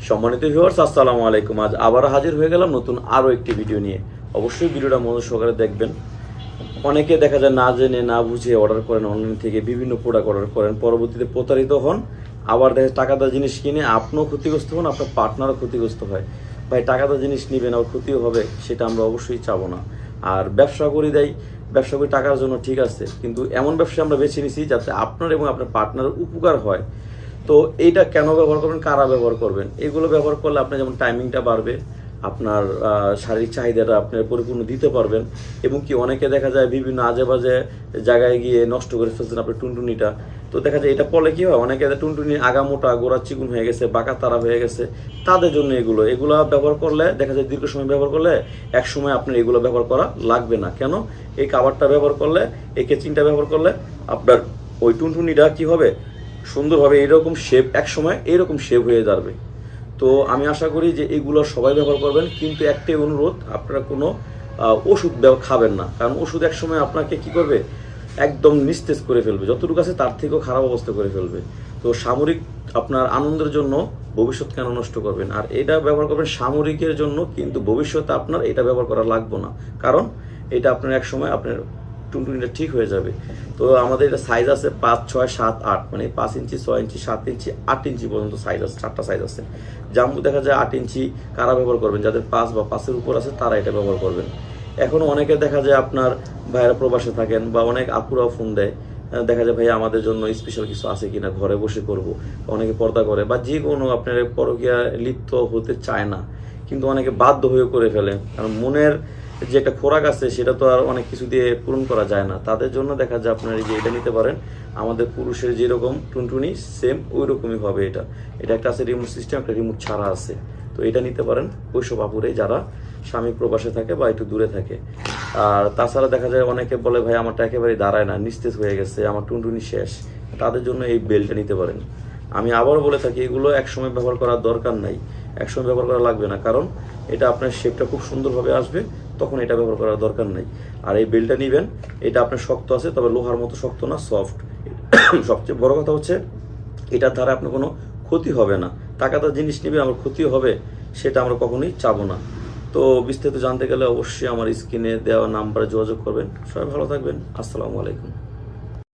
সম্মানিত ভিউয়ার্স, আসসালামু আলাইকুম। আজ আবার হাজির হয়ে গেলাম নতুন আরও একটি ভিডিও নিয়ে। অবশ্যই ভিডিওটা মনোযোগ সহকারে দেখবেন। অনেকে দেখা যায় না জেনে না বুঝে অর্ডার করেন, অনলাইন থেকে বিভিন্ন প্রোডাক্ট অর্ডার করেন, পরবর্তীতে প্রতারিত হন। আবার দেখা টাকাদার জিনিস কিনে আপনিও ক্ষতিগ্রস্ত হন, আপনার পার্টনারও ক্ষতিগ্রস্ত হয়। ভাই, টাকাদার জিনিস নেবেন আর ক্ষতিও হবে, সেটা আমরা অবশ্যই চাবো না। আর ব্যবসা করি টাকার জন্য, ঠিক আছে, কিন্তু এমন ব্যবসা আমরা বেছে নিছি যাতে আপনার এবং আপনার পার্টনারের উপকার হয়। তো এইটা কেন ব্যবহার করবেন, কারা ব্যবহার করবেন, এগুলো ব্যবহার করলে আপনার যেমন টাইমিংটা বাড়বে, আপনার শারীরিক চাহিদাটা আপনার পরিপূর্ণ দিতে পারবেন। এবং কি অনেকে দেখা যায় বিভিন্ন আজে বাজে জায়গায় গিয়ে নষ্ট করে ফেলছেন আপনার টুনটুনিটা। তো দেখা যায় এটা পড়লে কি হয়, অনেকে টুনটুনি আগা মোটা গোড়া চিকুন হয়ে গেছে, বাঁকা তারা হয়ে গেছে, তাদের জন্য এগুলো ব্যবহার করলে দেখা যায় দীর্ঘ সময় ব্যবহার করলে এক সময় আপনার এগুলো ব্যবহার করা লাগবে না। কেন? এই কাভারটা ব্যবহার করলে, এই কেচিংটা ব্যবহার করলে আপনার ওই টুনটুনিটা কি হবে, সুন্দরভাবে এইরকম শেপ, এক সময় এইরকম শেপ হয়ে যাবে। তো আমি আশা করি যে এগুলো সবাই ব্যবহার করবেন, কিন্তু একটাই অনুরোধ, আপনারা কোনো ওষুধ খাবেন না। কারণ ওষুধ এক সময় আপনাকে কি করবে, একদম নিস্তেজ করে ফেলবে, যতটুকু আছে তার থেকেও খারাপ অবস্থা করে ফেলবে। তো সামরিক আপনার আনন্দের জন্য ভবিষ্যৎ কেন নষ্ট করবেন? আর এটা ব্যবহার করবেন সামরিকের জন্য, কিন্তু ভবিষ্যতে আপনার এটা ব্যবহার করা লাগবে না। কারণ এটা আপনার এক সময় আপনার টুনটুনিটা ঠিক হয়ে যাবে। তো আমাদের এটা সাইজ আছে 5, 6, 7, 8, মানে 5 ইঞ্চি, 6 ইঞ্চি, 7 ইঞ্চি, 8 ইঞ্চি পর্যন্ত সাইজ আছে, 4টা সাইজ আছে। জাম্বু দেখা যায় 8 ইঞ্চি, কারা ব্যবহার করবেন? যাদের 5 বা 5-এর উপর আছে তারা এটা ব্যবহার করবেন। এখনও অনেকে দেখা যায় আপনার ভাইয়েরা প্রবাসে থাকেন, বা অনেক আপুরাও ফোন দেয়, দেখা যায় ভাই আমাদের জন্য স্পেশাল কিছু আছে কিনা, ঘরে বসে করব। অনেকে পর্দা করে, বা যে কোনো আপনার পরকীয়া লিপ্ত হতে চায় না, কিন্তু অনেকে বাধ্য হয়ে করে ফেলে। কারণ মনের যে একটা খোরাক আছে সেটা তো আর অনেক কিছু দিয়ে পূরণ করা যায় না। তাদের জন্য দেখা যায় আপনার এই যে এটা নিতে পারেন, আমাদের পুরুষের যেরকম টুনটুনি সেম ওই রকমই হবে। এটা একটা আছে রিমোট সিস্টেম, একটা রিমোট ছাড়া আছে। তো এটা নিতে পারেন ওইসব আপুরে যারা স্বামী প্রবাসে থাকে বা একটু দূরে থাকে। আর তাছাড়া দেখা যায় অনেকে বলে ভাই আমারটা একেবারেই দাঁড়ায় না, নিস্তেজ হয়ে গেছে, আমার টুনটুনি শেষ, তাদের জন্য এই বেল্টটা নিতে পারেন। আমি আবারও বলে থাকি, এগুলো একসময় ব্যবহার করার দরকার নাই, একসময় ব্যবহার করা লাগবে না। কারণ এটা আপনার শেপটা খুব সুন্দরভাবে আসবে, তখন এটা ব্যবহার করার দরকার নাই। আর এই বেল্টটা নেবেন, এটা আপনার শক্ত আছে, তবে লোহার মতো শক্ত না, সফট। সবচেয়ে বড় কথা হচ্ছে এটার দ্বারা আপনার কোনো ক্ষতি হবে না। টাকাদার জিনিস নেবে, আমার ক্ষতি হবে, সেটা আমরা কখনোই চাবো না। তো বিস্তারিত জানতে গেলে অবশ্যই আমার স্ক্রিনে দেওয়া নাম্বারে যোগাযোগ করবেন। সবাই ভালো থাকবেন। আসসালামু আলাইকুম।